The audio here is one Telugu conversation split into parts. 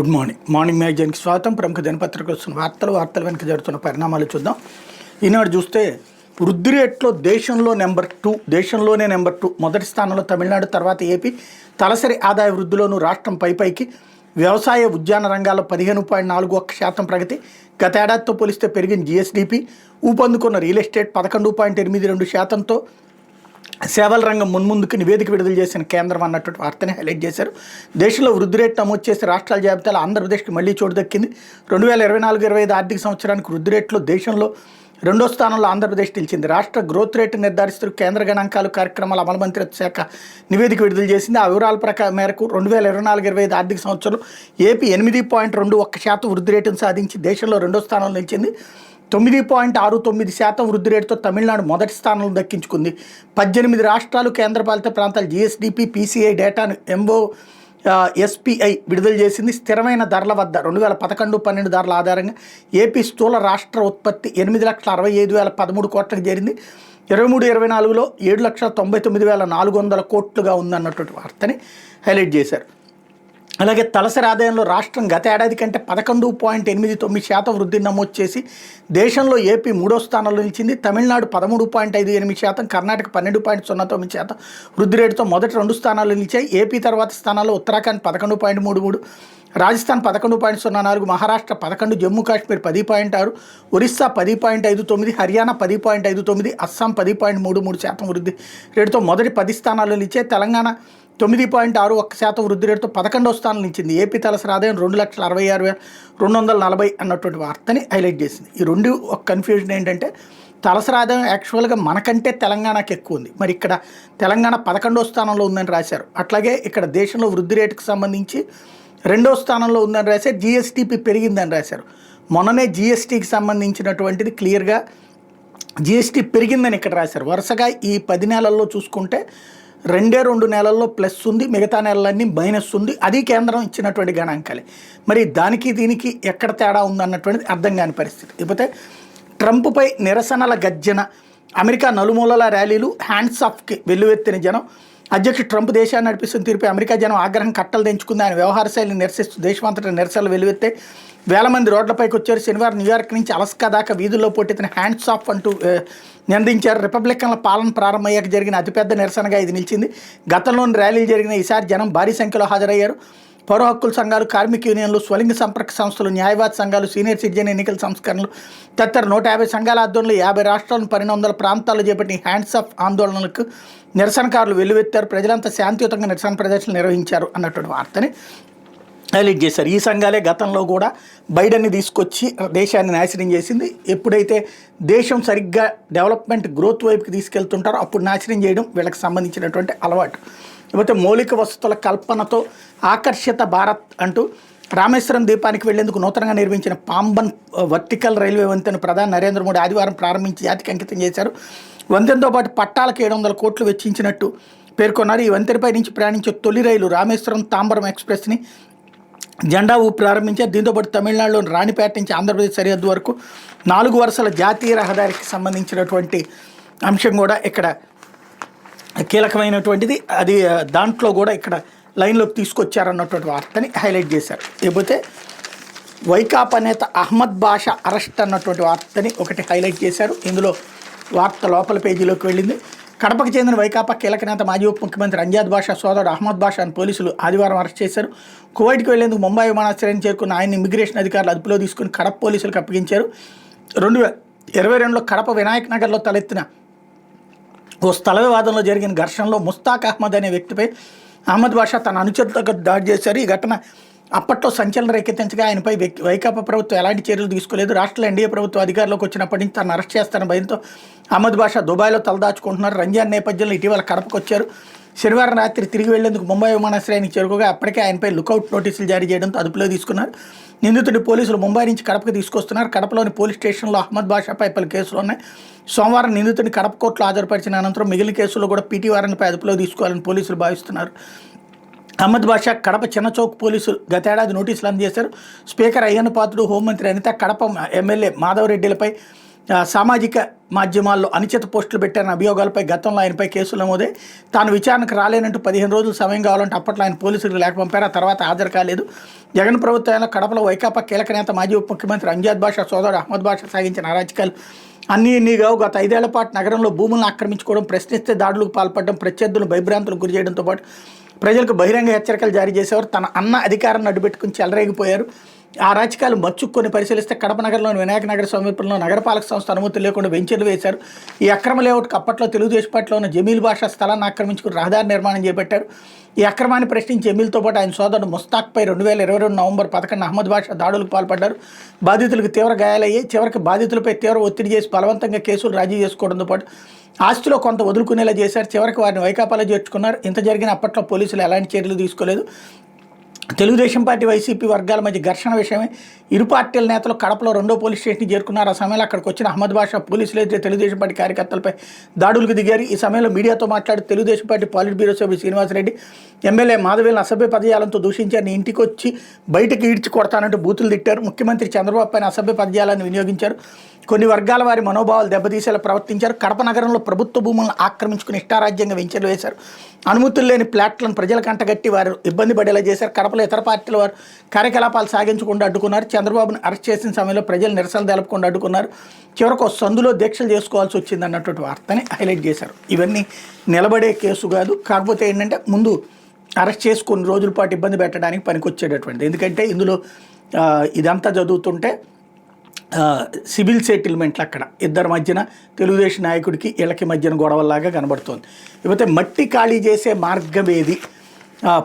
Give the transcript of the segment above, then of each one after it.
గుడ్ మార్నింగ్ మ్యాగజైన్కి స్వాగతం. ప్రముఖ దినపత్రికలు వస్తున్న వార్తలు వెనుక జరుగుతున్న పరిణామాలు చూద్దాం. ఈనాడు చూస్తే వృద్ధి రేట్లో దేశంలోనే నెంబర్ 2 మొదటి స్థానంలో తమిళనాడు, తర్వాత ఏపీ. తలసరి ఆదాయ వృద్ధిలోనూ రాష్ట్రం పైకి. వ్యవసాయ ఉద్యాన రంగాల్లో 15.41% ప్రగతి. గతేడాదితో పోలిస్తే పెరిగిన జిఎస్డిపి. ఊపందుకున్న రియల్ ఎస్టేట్ 11.82%తో సేవల రంగం మున్ముందుకు నివేదిక విడుదల చేసిన కేంద్రం అన్నటువంటి వార్తని హైలైట్ చేశారు. దేశంలో వృద్ధి రేటు నమోదు చేసి రాష్ట్రాల జాబితాలో ఆంధ్రప్రదేశ్కి మళ్లీ చోటు దక్కింది. 2024-25 ఆర్థిక సంవత్సరానికి వృద్ధి రేట్లో దేశంలో 2వ స్థానంలో ఆంధ్రప్రదేశ్ నిలిచింది. రాష్ట్ర గ్రోత్ రేటు నిర్ధారిస్తూ కేంద్ర గణాంకాలు కార్యక్రమాల అమలు మంత్రిత్వ శాఖ నివేదిక విడుదల చేసింది. ఆ వివరాల మేరకు 2024-25 ఆర్థిక సంవత్సరం ఏపీ 8.21% వృద్ధి రేటును సాధించి దేశంలో 2వ స్థానంలో నిలిచింది. 9.69% వృద్ధి రేటుతో తమిళనాడు మొదటి స్థానంలో దక్కించుకుంది. 18 రాష్ట్రాలు, కేంద్రపాలిత ప్రాంతాలు జిఎస్డిపి, పీసీఐ డేటాను ఎస్పీఐ విడుదల చేసింది. స్థిరమైన ధరల వద్ద 2011-12 ధరల ఆధారంగా ఏపీ స్థూల రాష్ట్ర ఉత్పత్తి 8,65,013 కోట్లకు చేరింది. 23-24లో 7,99,400 కోట్లుగా ఉందన్నటువంటి వార్తని హైలైట్ చేశారు. అలాగే తలసరి ఆదాయంలో రాష్ట్రం గత ఏడాది కంటే 11.89% వృద్ధిని నమోదు చేసి దేశంలో ఏపీ 3వ స్థానంలో నిలిచింది. తమిళనాడు 13.58%, కర్ణాటక 12.09% వృద్ధి రేటుతో మొదటి 2 స్థానాల్లో నిలిచాయి. ఏపీ తర్వాత స్థానాల్లో ఉత్తరాఖండ్ 11.33%, రాజస్థాన్ 11.04%, మహారాష్ట్ర 11%, జమ్మూ కాశ్మీర్ 10.6%, ఒరిస్సా 10.59%, హర్యానా 10.59%, అస్సాం 10.33% వృద్ధి రేటుతో మొదటి 10 స్థానాల్లో నిలిచాయి. తెలంగాణ 9.61% వృద్ధి రేటుతో 11వ స్థానం నిలిచింది. ఏపీ తలసరి ఆదాయం 2,66,240 అన్నటువంటి వార్తని హైలైట్ చేసింది. ఈ రెండు ఒక కన్ఫ్యూజన్ ఏంటంటే తలసరి ఆదాయం యాక్చువల్గా మనకంటే తెలంగాణకి ఎక్కువ ఉంది. మరి ఇక్కడ తెలంగాణ 11వ స్థానంలో ఉందని రాశారు. అట్లాగే ఇక్కడ దేశంలో వృద్ధి రేటుకు సంబంధించి 2వ స్థానంలో ఉందని రాశారు. జిఎస్టిపి పెరిగిందని రాశారు. మొన్ననే జిఎస్టీకి సంబంధించినటువంటిది క్లియర్గా జిఎస్టీ పెరిగిందని ఇక్కడ రాశారు. వరుసగా ఈ 10 నెలల్లో చూసుకుంటే 2 నెలల్లో ప్లస్ ఉంది, మిగతా నెలలన్నీ మైనస్ ఉంది. అది కేంద్రం ఇచ్చినటువంటి గణాంకాలే. మరి దానికి దీనికి ఎక్కడ తేడా ఉందన్నటువంటిది అర్థం కాని పరిస్థితి. ఇకపోతే ట్రంప్పై నిరసనల గర్జన, అమెరికా నలుమూలల ర్యాలీలు, హ్యాండ్స్ ఆఫ్కి వెల్లువెత్తిన జనం. అధ్యక్షుడు ట్రంప్ దేశాన్ని నడిపిస్తున్న తీరుపై అమెరికా జనం ఆగ్రహం కట్టలు తెంచుకుంది. ఆయన వ్యవహార శైలిని నిరసిస్తూ దేశమంతటా నిరసనలు వెల్లువెత్తే వేల మంది రోడ్లపైకి వచ్చారు. శనివారం న్యూయార్క్ నుంచి అలస్కా దాకా వీధుల్లో పోటెత్తిన హ్యాండ్స్ ఆఫ్ అంటూ నిందించారు. రిపబ్లికన్ల పాలన ప్రారంభమయ్యాక జరిగిన అతిపెద్ద నిరసనగా ఇది నిలిచింది. గతంలోని ర్యాలీలు జరిగిన ఈసారి జనం భారీ సంఖ్యలో హాజరయ్యారు. పౌర హక్కుల సంఘాలు, కార్మిక యూనియన్లు, స్వలింగ సంపర్క సంస్థలు, న్యాయవాద సంఘాలు, సీనియర్ సిటిజన్ ఎన్నికల సంస్కరణలు తదితర 150 సంఘాల ఆధ్వర్యంలో 50 రాష్ట్రాలను 1200 ప్రాంతాల్లో చేపట్టిన హ్యాండ్స్ ఆఫ్ ఆందోళనలకు నిరసనకారులు వెల్లువెత్తారు. ప్రజలంతా శాంతియుతంగా నిరసన ప్రదర్శనలు నిర్వహించారు అన్నటువంటి వార్తని హైలైట్ చేశారు. ఈ సంఘాలే గతంలో కూడా బైడెన్ని తీసుకొచ్చి దేశాన్ని నాశనం చేసింది. ఎప్పుడైతే దేశం సరిగ్గా డెవలప్మెంట్ గ్రోత్ వైపుకి తీసుకెళ్తుంటారో అప్పుడు నాశనం చేయడం వీళ్ళకి సంబంధించినటువంటి అలవాటు. లేకపోతే మౌలిక వసతుల కల్పనతో ఆకర్షిత భారత్ అంటూ రామేశ్వరం ద్వీపానికి వెళ్లేందుకు నూతనంగా నిర్మించిన పాంబన్ వర్టికల్ రైల్వే వంతెన ప్రధాని నరేంద్ర మోడీ ఆదివారం ప్రారంభించి జాతికి అంకితం చేశారు. వంతెనతో పాటు పట్టాలకు 700 కోట్లు వెచ్చించినట్టు పేర్కొన్నారు. ఈ వంతెనపై నుంచి ప్రయాణించే తొలి రైలు రామేశ్వరం తాంబరం ఎక్స్ప్రెస్ని జెండా ఊపి ప్రారంభించారు. దీంతోపాటు తమిళనాడులోని రాణిపేట నుంచి ఆంధ్రప్రదేశ్ సరిహద్దు వరకు 4 వరుసల జాతీయ రహదారికి సంబంధించినటువంటి అంశం కూడా ఇక్కడ కీలకమైనటువంటిది. అది దాంట్లో కూడా ఇక్కడ లైన్లోకి తీసుకొచ్చారన్నటువంటి వార్తని హైలైట్ చేశారు. లేకపోతే వైకాపా నేత అహ్మద్ బాషా అరెస్ట్ అన్నటువంటి వార్తని ఒకటి హైలైట్ చేశారు. ఇందులో వార్త లోపల పేజీలోకి వెళ్ళింది. కడపకు చెందిన వైకాపా కీలక నేత మాజీ ఉప ముఖ్యమంత్రి అంజాద్ బాషా సోదరుడు అహ్మద్ బాషాను పోలీసులు ఆదివారం అరెస్ట్ చేశారు. కువైట్కి వెళ్లేందుకు ముంబై విమానాశ్రయాన్ని చేరుకున్న ఆయన ఇమిగ్రేషన్ అధికారులు అదుపులో తీసుకుని కడప పోలీసులకు అప్పగించారు. 2022లో కడప వినాయక్ నగర్లో తలెత్తిన ఓ స్థల వివాదంలో జరిగిన ఘర్షణలో ముస్తాక్ అహ్మద్ అనే వ్యక్తిపై అహ్మద్ బాషా తన అనుచరులతో దాడి చేశారు. ఈ ఘటన అప్పట్లో సంచలనం రేకెత్తించగా ఆయనపై వైకాపా ప్రభుత్వం ఎలాంటి చర్యలు తీసుకోలేదు. రాష్ట్రంలో ఎన్డీఏ ప్రభుత్వం అధికారంలోకి వచ్చినప్పటి నుంచి తను అరెస్ట్ చేస్తారని భయంతో అహ్మద్ బాషా దుబాయ్లో తలదాచుకుంటున్నారు. రంజాన్ నేపథ్యంలో ఇటీవల కడపకు వచ్చారు. శనివారం రాత్రి తిరిగి వెళ్లేందుకు ముంబై విమానాశ్రయానికి చేరుకోగా అప్పటికే ఆయనపై లుకౌట్ నోటీసులు జారీ చేయడంతో అదుపులో తీసుకున్నారు. నిందితుడి పోలీసులు ముంబై నుంచి కడపకు తీసుకొస్తున్నారు. కడపలోని పోలీస్ స్టేషన్లో అహ్మద్ బాషాపై పలు కేసులు ఉన్నాయి. సోమవారం నిందితుడిని కడప కోర్టులో హాజరుపరిచిన అనంతరం మిగిలిన కేసుల్లో కూడా పీటీ వారెంట్పై అదుపులో తీసుకోవాలని పోలీసులు భావిస్తున్నారు. అహ్మద్ బాషా కడప చిన్నచౌక్ పోలీసులు గతేడాది నోటీసులు అందజేశారు. స్పీకర్ అయ్యన్న పాత్రుడు, హోంమంత్రి అనిత, కడప ఎమ్మెల్యే మాధవరెడ్డిలపై సామాజిక మాధ్యమాల్లో అనుచిత పోస్టులు పెట్టారన్న అభియోగాలపై గతంలో ఆయనపై కేసులు నమోదే. తాను విచారణకు రాలేనంటూ 15 రోజులు సమయం కావాలంటే అప్పట్లో ఆయన పోలీసులకు లేఖ పంపారు. ఆ తర్వాత హాజరు కాలేదు. జగన్ ప్రభుత్వంలో కడపలో వైకాపా కీలక నేత మాజీ ఉప ముఖ్యమంత్రి అంజాద్ బాషా సోదరుడు అహ్మద్ బాషా సాగించిన అరాచకాలు ఇన్ని కావు. గత 5 ఏళ్ల పాటు నగరంలో భూములను ఆక్రమించుకోవడం, ప్రశ్నిస్తే దాడులకు పాల్పడడం, ప్రత్యర్థులను భయభ్రాంతులకు గురి చేయడంతో పాటు ప్రజలకు బహిరంగ హెచ్చరికలు జారీ చేసేవారు. తన అన్న అధికారాన్ని అడ్డుపెట్టుకుని చెలరేగిపోయారు. ఆ రాజకీయాలు మచ్చుకొని పరిశీలిస్తే కడప నగరంలోని వినాయక నగర సమీపంలో నగరపాలక సంస్థ అనుమతులు లేకుండా వెంచర్లు వేశారు. ఈ అక్రమ లేఅవుట్కి అప్పట్లో తెలుగుదేశం పార్టీలో ఉన్న జమీల్ బాషా స్థలాన్ని ఆక్రమించుకుని రహదారి నిర్మాణం చేపట్టారు. ఈ అక్రమాన్ని ప్రశ్నించి జమీల్తో పాటు ఆయన సోదరుడు ముస్తాక్పై 2022 నవంబర్ 11 అహ్మద్ బాషా దాడులకు పాల్పడ్డారు. బాధితులకు తీవ్ర గాయాలయ్యాయి. చివరికి బాధితులపై తీవ్ర ఒత్తిడి చేసి బలవంతంగా కేసులు రాజీ చేసుకోవడంతో పాటు ఆస్తిలో కొంత వదులుకునేలా చేశారు. చివరికి వారిని వైకాపాలో చేర్చుకున్నారు. ఇంత జరిగిన అప్పట్లో పోలీసులు ఎలాంటి చర్యలు తీసుకోలేదు. తెలుగుదేశం పార్టీ వైసీపీ వర్గాల మధ్య ఘర్షణ విషయమే ఇరు పార్టీల నేతలు కడపలో 2వ పోలీస్ స్టేషన్కి చేరుకున్నారు. ఆ సమయంలో అక్కడికి వచ్చిన అహ్మద్ బాషా పోలీసులు అయితే తెలుగుదేశం పార్టీ కార్యకర్తలపై దాడులకు దిగారు. ఈ సమయంలో మీడియాతో మాట్లాడి తెలుగుదేశం పార్టీ పాలిట్ బ్యూరో సభ్యుడు శ్రీనివాసరెడ్డి ఎమ్మెల్యే మాధవేలను అసభ్య పదజాలంతో దూషించారు. నీ ఇంటికి వచ్చి బయటకు ఈడ్చి కొడతానంటూ బూతులు తిట్టారు. ముఖ్యమంత్రి చంద్రబాబు పైన అసభ్య పదజాలాన్ని వినియోగించారు. కొన్ని వర్గాల వారి మనోభావాలు దెబ్బతీసేలా ప్రవర్తించారు. కడప నగరంలో ప్రభుత్వ భూములను ఆక్రమించుకుని ఇష్టారాజ్యంగా వెంచర్లు వేశారు. అనుమతులు లేని ప్లాట్లను ప్రజలకు అంటగట్టి వారు ఇబ్బంది పడేలా చేశారు. కడపలో ఇతర పార్టీల వారు కార్యకలాపాలు సాగించకుండా అడ్డుకున్నారు. చంద్రబాబును అరెస్ట్ చేసిన సమయంలో ప్రజలు నిరసనలు తెలపకుండా అడ్డుకున్నారు. చివరకు సందులో దీక్షలు చేసుకోవాల్సి వచ్చింది అన్నటువంటి వార్తని హైలైట్ చేశారు. ఇవన్నీ నిలబడే కేసు కాదు. కాకపోతే ఏంటంటే ముందు అరెస్ట్ చేసి కొన్ని రోజుల పాటు ఇబ్బంది పెట్టడానికి పనికొచ్చేటటువంటిది. ఎందుకంటే ఇందులో ఇదంతా చదువుతుంటే సివిల్ సెటిల్మెంట్లు అక్కడ ఇద్దరి మధ్యన తెలుగుదేశం నాయకుడికి వీళ్ళకి మధ్యన గొడవల్లాగా కనబడుతోంది. ఇకపోతే మట్టి ఖాళీ చేసే మార్గం ఏది?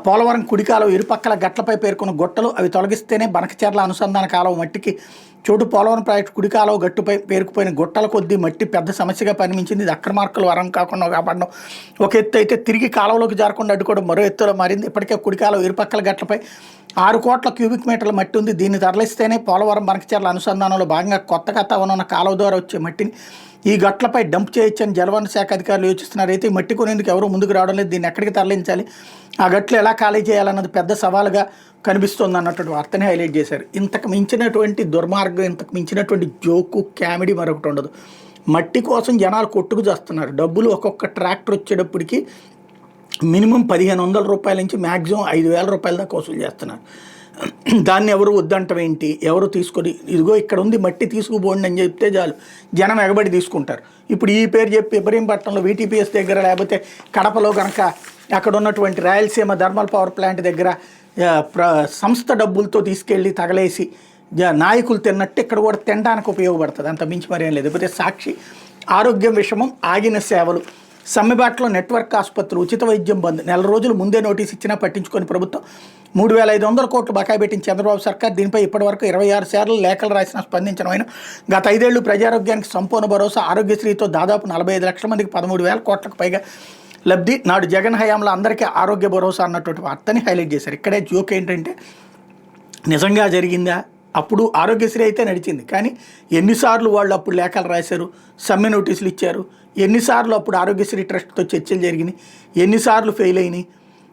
పోలవరం కుడికాలం ఇరుపక్కల గట్లపై పేర్కొన్న గుట్టలు అవి తొలగిస్తేనే బనకచెర్ల అనుసంధాన కాలువ మట్టికి చోటు. పోలవరం ప్రాజెక్టు కుడికాలువ గట్టుపై పేరుకుపోయిన గుట్టల కొద్దీ మట్టి పెద్ద సమస్యగా పరిమించింది. ఇది అక్రమార్కులు వరం కాకుండా కాపాడడం ఒక ఎత్తు అయితే, తిరిగి కాలువలోకి జారకుండా అడ్డుకోవడం మరో ఎత్తులో మారింది. ఇప్పటికే కుడికాలువ ఇరుపక్కల గట్లపై 6 కోట్ల క్యూబిక్ మీటర్ల మట్టి ఉంది. దీన్ని తరలిస్తేనే పోలవరం బనకచెర్ల అనుసంధానంలో భాగంగా కొత్తగా తవ్వనున్న కాలువ ద్వారా వచ్చే మట్టిని ఈ గట్లపై డంప్ చేయొచ్చని జలవనరుల శాఖ అధికారులు యోచిస్తున్నారు. అయితే ఈ మట్టి కొనేందుకు ఎవరూ ముందుకు రావడం లేదు. దీన్ని ఎక్కడికి తరలించాలి, ఆ గట్లు ఎలా ఖాళీ చేయాలన్నది పెద్ద సవాలుగా కనిపిస్తుంది అన్నటువంటి వార్తని హైలైట్ చేశారు. ఇంతకు మించినటువంటి దుర్మార్గం, ఇంతకు మించినటువంటి జోకు కామెడీ మరొకటి ఉండదు. మట్టి కోసం జనాలు కొట్టుకు చేస్తున్నారు. డబ్బులు ఒక్కొక్క ట్రాక్టర్ వచ్చేటప్పటికి మినిమం 1500 రూపాయల నుంచి మ్యాక్సిమం 5000 రూపాయల దాకా వసూలు చేస్తున్నారు. దాన్ని ఎవరు వద్దంటం ఏంటి? ఎవరు తీసుకొని ఇదిగో ఇక్కడ ఉంది మట్టి తీసుకుపోండి అని చెప్తే చాలు జనం ఎగబడి తీసుకుంటారు. ఇప్పుడు ఈ పేరు చెప్పి ఇబ్రహీంపట్నంలో VTPS దగ్గర, లేకపోతే కడపలో కనుక అక్కడ ఉన్నటువంటి రాయలసీమ థర్మల్ పవర్ ప్లాంట్ దగ్గర సంస్థ డబ్బులతో తీసుకెళ్ళి తగలేసి నాయకులు తిన్నట్టు ఇక్కడ కూడా తినడానికి ఉపయోగపడుతుంది. అంత మించి మరేం లేదు. లేకపోతే సాక్షి ఆరోగ్యం విషమం, ఆగిన సేవలు, సమ్మెబాట్లో నెట్వర్క్ ఆసుపత్రులు, ఉచిత వైద్యం బంద్. నెల రోజులు ముందే నోటీస్ ఇచ్చినా పట్టించుకొని ప్రభుత్వం 3500 కోట్లు బకాయి పెట్టిన చంద్రబాబు సర్కార్ దీనిపై ఇప్పటివరకు 26 సార్లు లేఖలు రాసిన స్పందించడం అయినా గత 5 ఏళ్లు ప్రజారోగ్యానికి సంపూర్ణ భరోసా. ఆరోగ్యశ్రీతో దాదాపు 45 లక్షల మందికి 13,000 కోట్లకు పైగా లబ్ధి. నాడు జగన్ హయాంలో అందరికీ ఆరోగ్య భరోసా అన్నటువంటి వార్తని హైలైట్ చేశారు. ఇక్కడే జోక్ ఏంటంటే నిజంగా జరిగిందా? అప్పుడు ఆరోగ్యశ్రీ అయితే నడిచింది, కానీ ఎన్నిసార్లు వాళ్ళు అప్పుడు లేఖలు రాశారు, సమ్మె నోటీసులు ఇచ్చారు, ఎన్నిసార్లు అప్పుడు ఆరోగ్యశ్రీ ట్రస్ట్తో చర్చలు జరిగినాయి, ఎన్నిసార్లు ఫెయిల్ అయినాయి.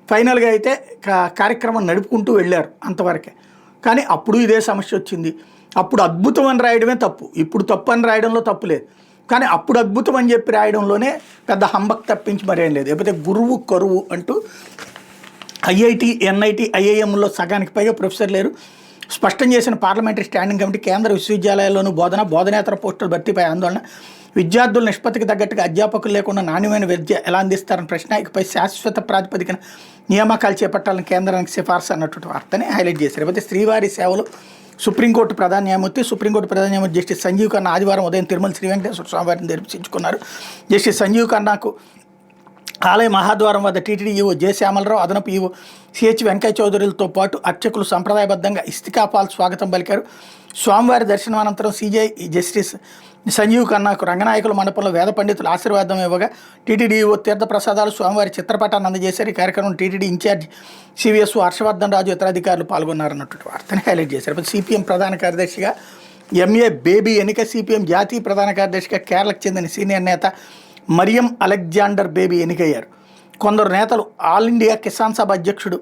ఫైనల్గా అయితే కార్యక్రమం నడుపుకుంటూ వెళ్ళారు అంతవరకే. కానీ అప్పుడు ఇదే సమస్య వచ్చింది. అప్పుడు అద్భుతం అని రాయడమే తప్పు, ఇప్పుడు తప్పు అని రాయడంలో తప్పు లేదు. కానీ అప్పుడు అద్భుతం అని చెప్పి రాయడంలోనే పెద్ద హంబక్ తప్పించి మరేం లేదు. లేకపోతే గురువు కరువు అంటూ IIT, NIT, IIMలో సగానికి పైగా ప్రొఫెసర్ లేరు. స్పష్టం చేసిన పార్లమెంటరీ స్టాండింగ్ కమిటీ. కేంద్ర విశ్వవిద్యాలయాల్లోనూ బోధనేతర పోస్టుల భర్తీపై ఆందోళన. విద్యార్థుల నిష్పత్తికి తగ్గట్టుగా అధ్యాపకులు లేకుండా నాణ్యమైన విద్య ఎలా అందిస్తారని ప్రశ్న. ఇకపై శాశ్వత ప్రాతిపదికన నియామకాలు చేపట్టాలని కేంద్రానికి సిఫార్సు అన్నటువంటి వార్తని హైలైట్ చేశారు. లేకపోతే శ్రీవారి సేవలు సుప్రీంకోర్టు ప్రధాన న్యాయమూర్తి జస్టిస్ సంజీవ్ ఖన్నా ఆదివారం ఉదయం తిరుమల శ్రీ వెంకటేశ్వర స్వామి వారిని దర్శించుకున్నారు. జస్టిస్ సంజీవ్ ఖన్నాకు ఆలయ మహాద్వారం వద్ద టీటీడీ ఈవో జె శ్యామలరావు, అదనపు ఈవో CH వెంకయ్య చౌదరులతో పాటు అర్చకులు సంప్రదాయబద్ధంగా ఇస్తికాపాల్ స్వాగతం పలికారు. స్వామివారి దర్శనం అనంతరం CJI జస్టిస్ సంజీవ్ ఖన్నాకు రంగనాయకుల మండపంలో వేద పండితులు ఆశీర్వాదం ఇవ్వగా టీటీడీ ఈవో తీర్థప్రసాదాలు స్వామివారి చిత్రపటాన్ని అందజేశారు. ఈ కార్యక్రమం టీటీడీ ఇన్ఛార్జ్ CVS హర్షవర్ధన్ రాజు ఇతర అధికారులు పాల్గొన్నారన్నటువంటి వార్తని హైలైట్ చేశారు. CPM ప్రధాన కార్యదర్శిగా MA బేబీ ఎన్నిక. CPM జాతీయ ప్రధాన కార్యదర్శిగా కేరళకు చెందిన సీనియర్ నేత మరియం అలెగ్జాండర్ బేబీ ఎన్నికయ్యారు. కొందరు నేతలు ఆల్ ఇండియా కిసాన్ సభ అధ్యక్షుడు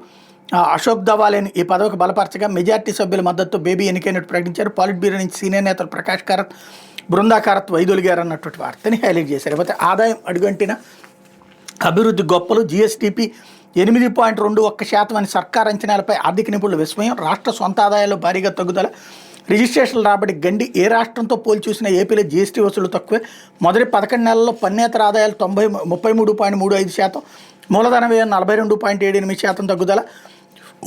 అశోక్ దవాలేని ఈ పదవికి బలపరచగా మెజార్టీ సభ్యుల మద్దతుతో బేబీ ఎన్నికైనట్టు ప్రకటించారు. పాలిట్ బ్యూరో నుంచి సీనియర్ నేతలు ప్రకాష్ కారత్, బృందాకారత్ వైదొలిగారు అన్నటువంటి వార్తని హైలైట్ చేశారు. లేకపోతే ఆదాయం అడుగంటిన అభివృద్ధి గొప్పలు, జీఎస్టీపీ 8.21% అని సర్కార్ అంచనాలపై ఆర్థిక నిపుణుల విస్మయం, రాష్ట్ర సొంత ఆదాయాల్లో భారీగా తగ్గుదల, రిజిస్ట్రేషన్లు రాబడి గండి, ఏ రాష్ట్రంతో పోల్చి చూసిన ఏపీలో జీఎస్టీ వసూలు తక్కువే, మొదటి 11 నెలల్లో పన్నేతర ఆదాయాలు 33.35%, మూలధన వ్యయం 42.78% తగ్గుదల,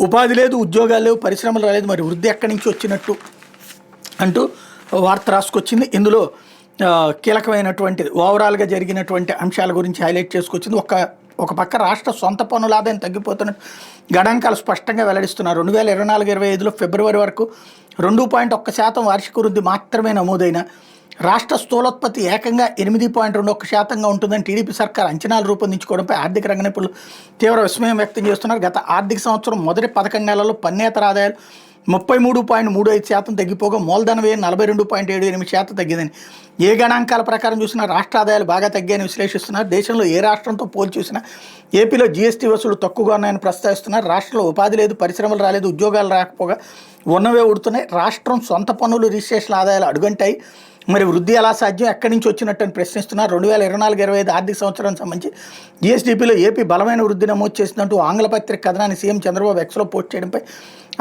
ఉపాధి లేదు, ఉద్యోగాలు లేవు, పరిశ్రమలు రాలేదు, మరి వృద్ధి ఎక్కడి నుంచి వచ్చినట్టు అంటూ వార్త రాసుకొచ్చింది. ఇందులో కీలకమైనటువంటిది ఓవరాల్గా జరిగినటువంటి అంశాల గురించి హైలైట్ చేసుకొచ్చింది. ఒక పక్క రాష్ట్ర సొంత పన్నుల ఆదాయం తగ్గిపోతున్నట్టు గణాంకాలు స్పష్టంగా వెల్లడిస్తున్నారు. 2024-25లో ఫిబ్రవరి వరకు 2.1% వార్షిక వృద్ధి మాత్రమే నమోదైన రాష్ట్ర స్థూలోత్పత్తి ఏకంగా 8.21%గా ఉంటుందని టీడీపీ సర్కార్ అంచనాలు రూపొందించుకోవడంపై ఆర్థిక రంగ నిపుణులు తీవ్ర విస్మయం వ్యక్తం చేస్తున్నారు. గత ఆర్థిక సంవత్సరం మొదటి 11 నెలల్లో పన్నేతర ఆదాయాలు 33.35% తగ్గిపోగా మూలధన వ్యయం 42.78% తగ్గిందని, ఏ గణాంకాల ప్రకారం చూసినా రాష్ట్ర ఆదాయాలు బాగా తగ్గాయని విశ్లేషిస్తున్నారు. దేశంలో ఏ రాష్ట్రంతో పోల్చి చూసినా ఏపీలో జీఎస్టీ వసూలు తక్కువగా ఉన్నాయని ప్రస్తావిస్తున్నారు. రాష్ట్రంలో ఉపాధి లేదు, పరిశ్రమలు రాలేదు, ఉద్యోగాలు రాకపోగా ఉన్నవే ఉడుతున్నాయి. రాష్ట్రం సొంత పన్నులు, రిజిస్ట్రేషన్ ఆదాయాలు అడుగంటాయి. మరి వృద్ధి ఎలా సాధ్యం, ఎక్కడి నుంచి వచ్చినట్టు అని ప్రశ్నిస్తున్నారు. 2024-25 ఆర్థిక సంవత్సరానికి సంబంధించి జీఎస్డీపీలో ఏపీ బలమైన వృద్ధి నమోదు చేసిందంటూ ఆంగ్లపత్రిక కథనాన్ని సీఎం చంద్రబాబు ఎక్స్లో పోస్ట్ చేయడంపై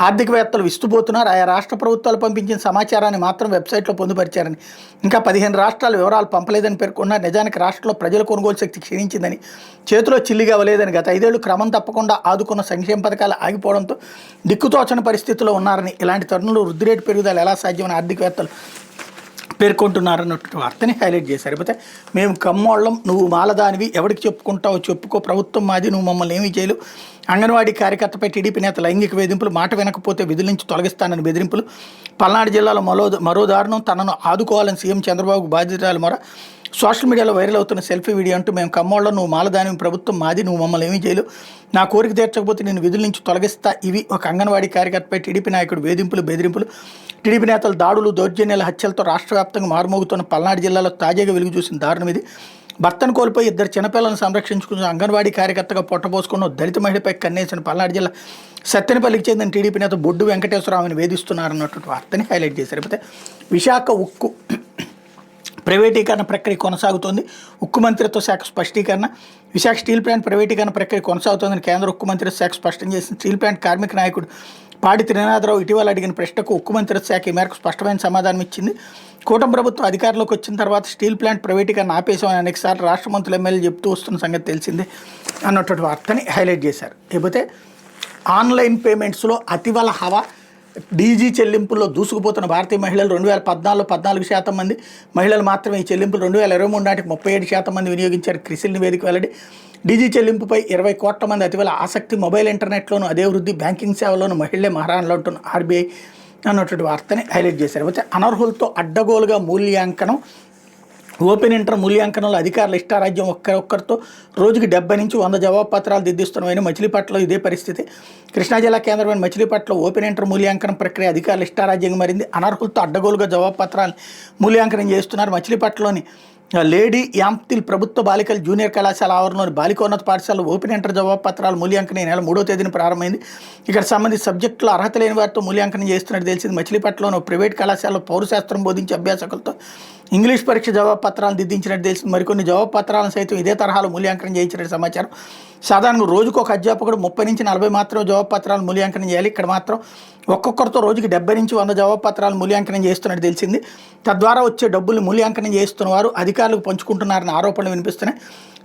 ఆర్థికవేత్తలు విస్తుపోతున్నారు. ఆయా రాష్ట్ర ప్రభుత్వాలు పంపించిన సమాచారాన్ని మాత్రం వెబ్సైట్లో పొందుపరిచారని, ఇంకా 15 రాష్ట్రాలు వివరాలు పంపలేదని పేర్కొన్నారు. నిజానికి రాష్ట్రంలో ప్రజల కొనుగోలు శక్తి క్షీణించిందని, చేతిలో చిల్లిగా అవ్వలేదని, గత 5 ఏళ్లు క్రమం తప్పకుండా ఆదుకున్న సంక్షేమ పథకాలు ఆగిపోవడంతో దిక్కుతోచని పరిస్థితిలో ఉన్నారని, ఇలాంటి తరుణంలో వృద్ధి రేటు పెరుగుదల ఎలా సాధ్యమని ఆర్థికవేత్తలు పేర్కొంటున్నారన్నట్టు వార్తని హైలైట్ చేశారు. అయితే మేము కమ్మోళ్ళం, నువ్వు మాలదానివి, ఎవరికి చెప్పుకుంటావో చెప్పుకో, ప్రభుత్వం మాది, నువ్వు మమ్మల్ని ఏమీ చేయలేవు, అంగన్వాడీ కార్యకర్తపై టీడీపీ నేత లైంగిక వేధింపులు, మాట వినకపోతే విధుల నుంచి తొలగిస్తానని బెదిరింపులు, పల్నాడు జిల్లాలో మరో దారుణం, తనను ఆదుకోవాలని సీఎం చంద్రబాబుకు బాధ్యతలు మొర, సోషల్ మీడియాలో వైరల్ అవుతున్న సెల్ఫీ వీడియో అంటూ మేము కమ్మోళ్ళం, నువ్వు మాలదానివి, ప్రభుత్వం మాది, నువ్వు మమ్మల్ని ఏమీ చేయలేవు, నా కోరిక తీర్చకపోతే నేను విధుల నుంచి తొలగిస్తా, ఇవి ఒక అంగన్వాడీ కార్యకర్తపై టీడీపీ నాయకుడు వేధింపులు, బెదిరింపులు, టీడీపీ నేతలు దాడులు, దౌర్జన్యాల, హత్యలతో రాష్ట్ర వ్యాప్తంగా మారుమోగుతున్న పల్నాడు జిల్లాలో తాజాగా వెలుగు చూసిన దారుణం ఇది. భర్తను కోల్పోయి 2 చిన్నపిల్లలను సంరక్షించుకున్న అంగన్వాడీ కార్యకర్తగా పొట్టబోసుకున్న దళిత మహిళపై కన్నేసిన పల్నాడు జిల్లా సత్తెనపల్లికి చెందిన టీడీపీ నేత బొడ్డు వెంకటేశ్వరరావుని వేధిస్తున్నారన్నటువంటి వార్తని హైలైట్ చేశారు. అయితే విశాఖ ఉక్కు ప్రైవేటీకరణ ప్రక్రియ కొనసాగుతోంది. ఉక్కు మంత్రిత్వ శాఖ స్పష్టీకరణ, విశాఖ స్టీల్ ప్లాంట్ ప్రైవేటీకరణ ప్రక్రియ కొనసాగుతోందని కేంద్ర ఉక్కు మంత్రిత్వ శాఖ స్పష్టం చేసింది. స్టీల్ ప్లాంట్ కార్మిక నాయకుడు పాడి త్రినాథరావు ఇటీవల అడిగిన ప్రశ్నకు ఉక్కు మంత్రిత్వ శాఖ ఈ మేరకు స్పష్టమైన సమాధానం ఇచ్చింది. కూటమి ప్రభుత్వం అధికారంలోకి వచ్చిన తర్వాత స్టీల్ ప్లాంట్ ప్రైవేటీకరణ ఆపేశామని అనేకసార్లు రాష్ట్ర మంత్రులు, ఎమ్మెల్యేలు చెప్తూ వస్తున్న సంగతి తెలిసిందే అన్నటువంటి వార్తని హైలైట్ చేశారు. లేకపోతే ఆన్లైన్ పేమెంట్స్లో అతివల హవా, డీజీ చెల్లింపుల్లో దూసుకుపోతున్న భారతీయ మహిళలు 2014లో 14% మంది మహిళలు మాత్రమే ఈ చెల్లింపులు 2023 నాటికి 37% మంది వినియోగించారు. క్రిసిల్ నివేదిక వెల్లడి. డీజీ చెల్లింపుపై 20 కోట్ల మంది అతివల ఆసక్తి, మొబైల్ ఇంటర్నెట్లోనూ అదే వృద్ధి, బ్యాంకింగ్ సేవల్లోనూ మహిళలే మహారాణులు అంటున్న ఆర్బీఐ అన్నటువంటి వార్తని హైలైట్ చేశారు. అయితే అనర్హులతో అడ్డగోలుగా మూల్యాంకనం, ఓపెన్ ఇంటర్ మూల్యాంకనంలో అధికారుల ఇష్టారాజ్యం, ఒక్కరితో రోజుకి 70 నుంచి 100 జవాబు పత్రాలు దిద్దిస్తున్నామని. మచిలీపట్నంలో ఇదే పరిస్థితి. కృష్ణా జిల్లా కేంద్రమైన మచిలీపట్నంలో ఓపెన్ ఇంటర్ మూల్యాంకనం ప్రక్రియ అధికారుల ఇష్టారాజ్యంగా మారింది. అనర్హులతో అడ్డగోలుగా జవాబు పత్రాలు మూల్యాంకనం చేస్తున్నారు. మచిలీపట్నంలోని లేడీ యాంప్తిల్ ప్రభుత్వ బాలికల జూనియర్ కళాశాల ఆవరణలోని బాలికోన్నత పాఠశాలలో ఓపెన్ ఇంటర్ జవాబు పత్రాల మూల్యాంకనం ఈ నెల 3వ తేదీన ప్రారంభమైంది. ఇక్కడ సంబంధించిన సబ్జెక్టులో అర్హత లేని వారితో మూల్యాంకనం చేస్తున్నట్టు తెలిసింది. మచిలీపట్నంలో ప్రైవేట్ కళాశాలలో పౌరశాస్త్రం బోధించే అభ్యాసకులతో ఇంగ్లీష్ పరీక్ష జవాబు పత్రాలను దిద్దించినట్టు తెలిసింది. మరికొన్ని జవాబు పత్రాలను సైతం ఇదే తరహాలో మూల్యాంకనం చేయించినట్టు సమాచారం. సాధారణంగా రోజుకు ఒక అధ్యాపకుడు 30 నుంచి 40 మాత్రమే జవాబు పత్రాలను మూల్యాంకనం చేయాలి. ఇక్కడ మాత్రం ఒక్కొక్కరితో రోజుకి 70 నుంచి 100 జవాబు పత్రాలు మూల్యాంకనం చేస్తున్నట్టు తెలిసింది. తద్వారా వచ్చే డబ్బులు మూల్యాంకనం చేస్తున్న వారు అధికారులకు పంచుకుంటున్నారని ఆరోపణలు వినిపిస్తున్నాయి.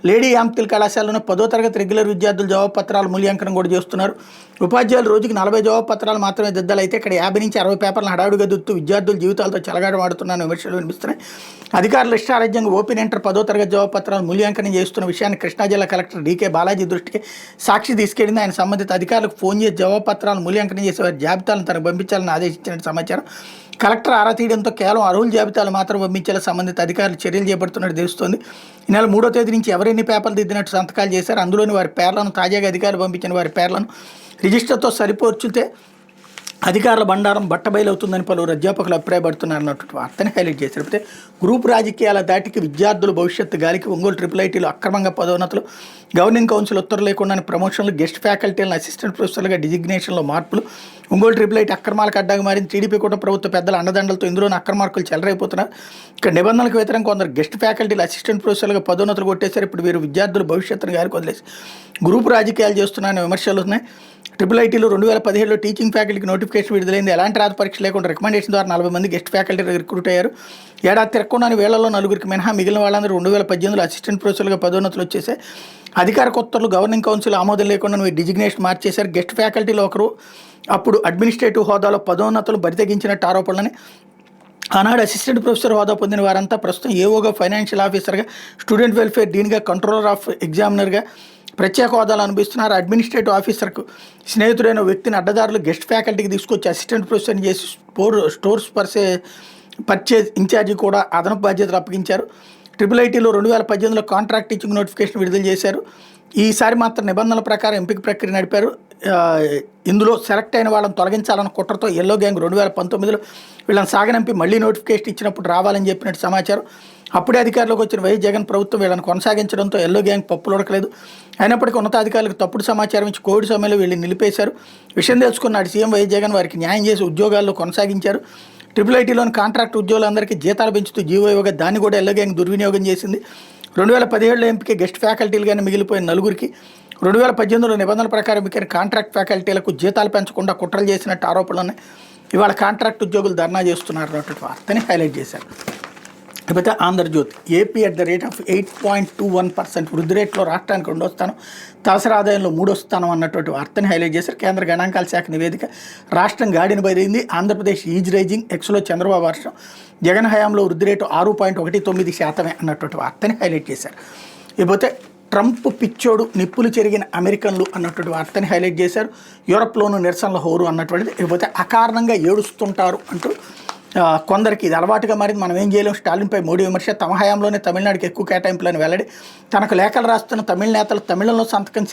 లేడీ యాంప్తిల్ కళాశాలలో 10వ తరగతి రెగ్యులర్ విద్యార్థులు జవాబు పత్రాలు మూల్యాంకనం కూడా చేస్తున్నారు. ఉపాధ్యాయులు రోజుకి 40 జవాబు పత్రాలు మాత్రమే దిద్దాలైతే ఇక్కడ 50 నుంచి 60 పేపర్లను హడావుడిగా దిద్దుతూ విద్యార్థుల జీవితాలతో చెలగాటమాడుతున్నారని విమర్శలు వినిపిస్తున్నాయి. అధికారుల ఇష్టారాజ్యంగా ఓపెన్ ఇంటర్ 10వ తరగతి జవాబు పత్రాలు మూల్యాంకనం చేస్తున్న విషయాన్ని కృష్ణా జిల్లా కలెక్టర్ డీకే బాలాజీ దృష్టికి సాక్షి తీసుకెళ్లింది. ఆయన సంబంధిత అధికారులకు ఫోన్ చేసి జవాబు పత్రాలను మూల్యాంకనం చేసే వారి జాబితాలను తనకు పంపించాలని ఆదేశించినట్టు సమాచారం. కలెక్టర్ ఆరా తీయడంతో కేవలం అర్హుల జాబితాలు మాత్రం పంపించేలా సంబంధిత అధికారులు చర్యలు చేపడుతున్నట్టు తెలుస్తోంది. ఈ నెల 3వ తేదీ నుంచి ఎవరెన్ని పేపర్లు దిద్దినట్టు సంతకాలు చేశారు, అందులోని వారి పేర్లను, తాజాగా అధికారులు పంపించిన వారి పేర్లను రిజిస్టర్తో సరిపోర్చితే అధికారుల బండారం బట్టబయలవుతుందని పలువురు అధ్యాపకులు అభిప్రాయపడుతున్నారు అన్నటువంటి వార్తని హైలైట్ చేశారు. అయితే గ్రూప్ రాజకీయాల దాటికి విద్యార్థుల భవిష్యత్తు గాలికి ఒంగోలు ట్రిపుల్ అక్రమంగా పదోన్నతులు, గవర్నింగ్ కౌన్సిల్ ఉత్తర్వులు లేకుండానే ప్రమోషన్లు, గెస్ట్ ఫ్యాకల్టీలను అసిస్టెంట్ ప్రొఫెసర్లుగా డిజిగ్నేషన్లో మార్పులు, ఒంగోలు ట్రిపుల్ అక్రమాలకు అడ్డాగా మారింది. టీడీపీ కూడా ప్రభుత్వ పెద్దల అండదండలతో ఇందులోని అక్రమార్కులు చెలరైపోతున్నారు. ఇక్కడ నిబంధనలకు వ్యతిరేకంగా కొందరు గెస్ట్ ఫ్యాకల్టీలు అసిస్టెంట్ ప్రొఫెసర్లుగా పదోన్నతులు కొట్టేశారు. ఇప్పుడు వీరు విద్యార్థుల భవిష్యత్తును గాలికి వదిలేసి గ్రూప్ రాజకీయాలు చేస్తున్నారనే విమర్శలు ఉన్నాయి. ట్రిపుల్ ఐటీలో 2017లో టీచింగ్ ఫ్యాకల్టీకి నోటిఫికేషన్ విడుదలైంది. ఎలాంటి రాత పరీక్ష లేకుండా రికమెండేషన్ ద్వారా 40 మంది గెస్ట్ ఫ్యాకల్టీ రిక్రూట్ అయ్యారు. ఏడాది తిరగకుండానే వేళ్లలో 4గురికి మినహా మిగిలిన వాళ్ళందరూ 2018లో అసిస్టెంట్ ప్రొఫెసర్లుగా పదోన్నతులు వచ్చేసాయి. అధికార ఉత్తర్వులు గవర్నింగ్ కౌన్సిల్ ఆమోదం లేకుండా డిజిగ్నేషన్ మార్చేశారు. గెస్ట్ ఫ్యాకల్టీలో ఒకరు అప్పుడు అడ్మినిస్ట్రేటివ్ హోదాలో పదోన్నతులు బరితెగించినట్టు ఆరోపణలని. ఆనాడు అసిస్టెంట్ ప్రొఫెసర్ హోదా పొందిన వారంతా ప్రస్తుతం ఏఓగా, ఫైనాన్షియల్ ఆఫీసర్గా, స్టూడెంట్ వెల్ఫేర్ డీన్గా, కంట్రోలర్ ఆఫ్ ఎగ్జామినర్గా ప్రత్యేక హోదాలు అనిపిస్తున్నారు. అడ్మినిస్ట్రేటివ్ ఆఫీసర్కు స్నేహితుడైన వ్యక్తిని అడ్డదారులు గెస్ట్ ఫ్యాకల్టీకి తీసుకొచ్చి అసిస్టెంట్ ప్రొఫెసర్ని చేసి స్టోర్స్ పర్చేజ్ ఇన్ఛార్జి కూడా అదనపు బాధ్యతలు అప్పగించారు. ట్రిపుల్ ఐటీలో 2018లో కాంట్రాక్ట్ టీచింగ్ నోటిఫికేషన్ విడుదల చేశారు. ఈసారి మాత్రం నిబంధనల ప్రకారం ఎంపిక ప్రక్రియ నడిపారు. ఇందులో సెలెక్ట్ అయిన వాళ్ళని తొలగించాలన్న కుట్రతో ఎల్లో గ్యాంగ్ 2019లో వీళ్ళని సాగనంపి మళ్లీ నోటిఫికేషన్ ఇచ్చినప్పుడు రావాలని చెప్పినట్టు సమాచారం. అప్పుడే అధికారంలోకి వచ్చిన వైఎస్ జగన్ ప్రభుత్వం వీళ్ళని కొనసాగించడంతో ఎల్లో గ్యాంగ్ పప్పులొడకలేదు. అయినప్పటికీ ఉన్నతాధికారులకు తప్పుడు సమాచారం ఇచ్చి కోవిడ్ సమయంలో వీళ్ళని నిలిపేశారు. విషయం తెలుసుకున్నాడు సీఎం వైఎస్ జగన్ వారికి న్యాయం చేసి ఉద్యోగాల్లో కొనసాగించారు. ట్రిపుల్ ఐటీలోని కాంట్రాక్ట్ ఉద్యోగులందరికీ జీతాలు పెంచుతూ జీవో ఇవ్వగా దాన్ని కూడా ఎల్లో గ్యాంగ్ దుర్వినియోగం చేసింది. 2017లో ఎంపిక గెస్ట్ ఫ్యాకల్టీలుగానే మిగిలిపోయిన 4గురికి 2018లో నిబంధనల ప్రకారం ఎంపికైన కాంట్రాక్ట్ ఫ్యాకల్టీలకు జీతాలు పెంచకుండా కుట్రలు చేసినట్టు ఆరోపణలు ఇవాళ కాంట్రాక్ట్ ఉద్యోగులు ధర్నా చేస్తున్నారు అన్నటువంటి వార్తని హైలైట్ చేశారు. లేకపోతే Andhrajyothy AP at the rate of 8.21% వృద్ధి రేట్లో రాష్ట్రానికి 2వ స్థానం, తలసరి ఆదాయంలో 3వ స్థానం అన్నటువంటి వార్తని హైలైట్ చేశారు. కేంద్ర గణాంకాల శాఖ నివేదిక రాష్ట్రం గాడిన బయలుదేరింది. ఆంధ్రప్రదేశ్ ఈజ్ రైజింగ్, ఎక్స్లో చంద్రబాబు వర్షం, జగన్ హయాంలో వృద్ధి రేటు 6.19% అన్నటువంటి వార్తని హైలైట్ చేశారు. ఇకపోతే ట్రంప్ పిచ్చోడు, నిప్పులు చెరిగిన అమెరికన్లు అన్నటువంటి వార్తని హైలైట్ చేశారు. యూరప్లోనూ నిరసనల హోరు అన్నటువంటిది. ఇకపోతే అకారణంగా ఏడుస్తుంటారు అంటూ కొందరికి ఇది అలవాటుగా మారింది. మనం ఏం చేయలేం. స్టాలిన్పై మోడీ విమర్శ. తమ హయాంలోనే తమిళనాడుకి ఎక్కువ కేటాయింపులను వెల్లడి. తనకు లేఖలు రాస్తున్న తమిళ నేతలు తమిళంలో సంతకం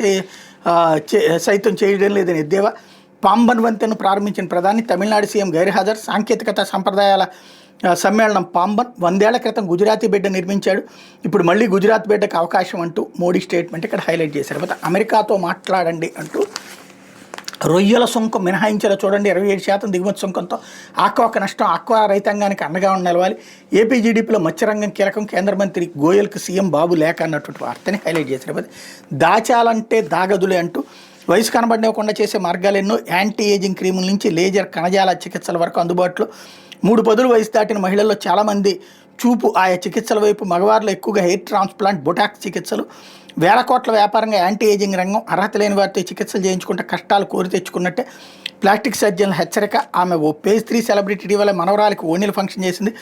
సైతం చేయడం లేదని ఎద్దేవా. పాంబన్ వంతెను ప్రారంభించిన ప్రధాని, తమిళనాడు సీఎం గైర్హాజరు. సాంకేతికత సంప్రదాయాల సమ్మేళనం పాంబన్ 100 ఏళ్ల క్రితం గుజరాతీ బిడ్డ నిర్మించాడు, ఇప్పుడు మళ్ళీ గుజరాత్ బిడ్డకు అవకాశం అంటూ మోడీ స్టేట్మెంట్ ఇక్కడ హైలైట్ చేశారు. అయితే అమెరికాతో మాట్లాడండి అంటూ రొయ్యల సుంకం మినహాయించేలా చూడండి, 27% దిగుమతి సుంకంతో ఆక్వాకు నష్టం, ఆక్వా రైతాంగానికి అండగా నిలవాలి. ఏపీ జీడీపీలో మత్స్యరంగం కీలకం, కేంద్ర మంత్రి గోయల్కి సీఎం బాబు లేఖ అన్నటువంటి వార్తని హైలైట్ చేశారు. దాచాలంటే దాగదులే అంటూ వయసు కనబడనివ్వకుండా చేసే మార్గాలు ఎన్నో. యాంటీ ఏజింగ్ క్రీముల నుంచి లేజర్ కణజాల చికిత్సల వరకు అందుబాటులో. 3 పదులు వయసు దాటిన మహిళల్లో చాలామంది చూపు ఆయా చికిత్సల వైపు, మగవారిలో ఎక్కువగా హెయిర్ ట్రాన్స్ప్లాంట్, బొటాక్స్ చికిత్సలు. వేల కోట్ల వ్యాపారంగా యాంటీ ఏజింగ్ రంగం. అర్హత లేని వారితో చికిత్సలు చేయించుకుంటే కష్టాలు కోరి తెచ్చుకున్నట్టే. ప్లాస్టిక్ సర్జన్ల హెచ్చరిక. ఆమె ఓ పేజ్ 3 సెలబ్రిటీ ఇటీవల మనవరాలికి ఓణీలు ఫంక్షన్ చేసింది.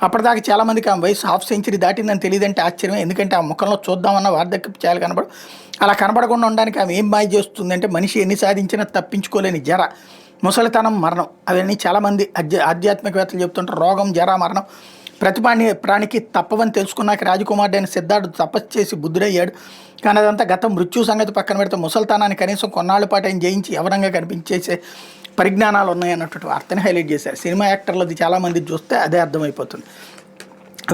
అప్పటిదాకా చాలామందికి ఆమె వయసు హాఫ్ సెంచరీ దాటిందని తెలియదంటే ఆశ్చర్యమే. ఎందుకంటే ఆ ముఖంలో చూద్దామన్న వార్ధక్యపు చేయాలి కనబడు. అలా కనబడకుండా ఉండడానికి ఆమె ఏం మాయ చేస్తుందంటే మనిషి ఎన్ని సాధించినా తప్పించుకోలేని జర, ముసలితనం, మరణం. అవన్నీ చాలామంది ఆధ్యాత్మికవేత్తలు చెప్తుంటారు. రోగం, జర, మరణం ప్రతి ప్రాణికి తప్పవని తెలుసుకున్నాక రాజకుమారుడు అయిన సిద్ధార్థుడు తపస్సు చేసి బుద్ధుడయ్యాడు. కానీ అదంతా గతం. మృత్యు సంగతి పక్కన పెడితే ముసలితనాన్ని కనీసం కొన్నాళ్ళ పాటు ఆయన జయించి యవనంగా కనిపించేసే పరిజ్ఞానాలు ఉన్నాయన్నటువంటి వార్తని హైలైట్ చేశారు. సినిమా యాక్టర్లది చాలామంది చూస్తే అదే అర్థమైపోతుంది.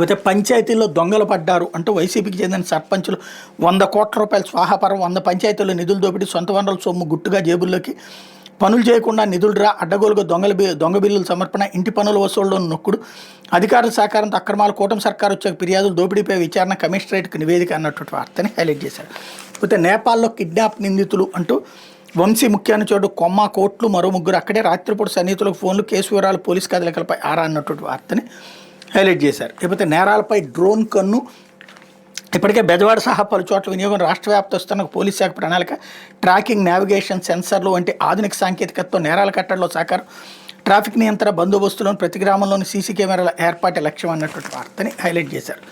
అయితే పంచాయతీల్లో దొంగలు పడ్డారు అంటూ వైసీపీకి చెందిన సర్పంచులు 100 కోట్ల రూపాయలు స్వాహాపరం, 100 పంచాయతీల్లో నిధులు దోపిడీ, సొంత వనరుల సొమ్ము గుట్టుగా జేబుల్లోకి, పనులు చేయకుండా నిధులు రా, అడ్డగోలుగా దొంగ బిల్లుల సమర్పణ, ఇంటి పనుల వసూళ్లలో నొక్కుడు, అధికారుల సహకారంతో అక్రమాలు, కూటమి సర్కారు వచ్చే ఫిర్యాదులు, దోపిడీపై విచారణ, కమిషనరేట్కి నివేదిక అన్నటువంటి వార్తని హైలైట్ చేశారు. అయితే నేపాల్లో కిడ్నాప్ నిందితులు అంటూ వంశీ ముఖ్యాన్ని చోటు కొమ్మ కోట్లు, మరో 3 అక్కడే. రాత్రిపూట సన్నిహితులకు ఫోన్లు, కేసు వివరాలు, పోలీసు కదలికలపై ఆరా అన్నటువంటి వార్తని హైలైట్ చేశారు. లేకపోతే నేరాలపై డ్రోన్ కన్ను. ఇప్పటికే బెజవాడ సహా పలు చోట్ల వినియోగం. రాష్ట్ర వ్యాప్తస్తున్న పోలీస్ శాఖ ప్రణాళిక. ట్రాకింగ్, నావిగేషన్, సెన్సర్లు వంటి ఆధునిక సాంకేతికతతో నేరాల కట్టడిలో సహకారం. ట్రాఫిక్ నియంత్రణ, బందోబస్తులను ప్రతి గ్రామంలోని సీసీ కెమెరాల ఏర్పాటు లక్ష్యం అన్నటువంటి వార్తని హైలైట్ చేశారు.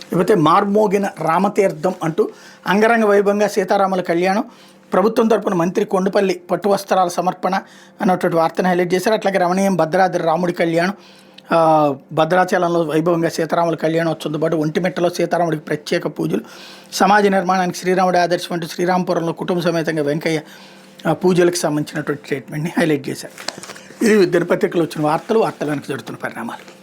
లేకపోతే మార్మోగిన రామతీర్థం అంటూ అంగరంగ వైభవంగా సీతారాముల కళ్యాణం. ప్రభుత్వం తరపున మంత్రి కొండపల్లి పట్టు వస్త్రాల సమర్పణ అన్నటువంటి వార్తను హైలైట్ చేశారు. అట్లాగే రమణీయం భద్రాద్రి రాముడి కళ్యాణం. భద్రాచలంలో వైభవంగా సీతారాముల కళ్యాణోత్సవంతో పాటు ఒంటిమిట్టలో సీతారాముడికి ప్రత్యేక పూజలు. సమాజ నిర్మాణానికి శ్రీరాముడి ఆదర్శం అంటూ శ్రీరాంపురంలో కుటుంబ సమేతంగా వెంకయ్య పూజలకు సంబంధించినటువంటి స్టేట్మెంట్ని హైలైట్ చేశారు. ఇది దినపత్రికలు వచ్చిన వార్తలు వెనక జరుగుతున్న పరిణామాలు.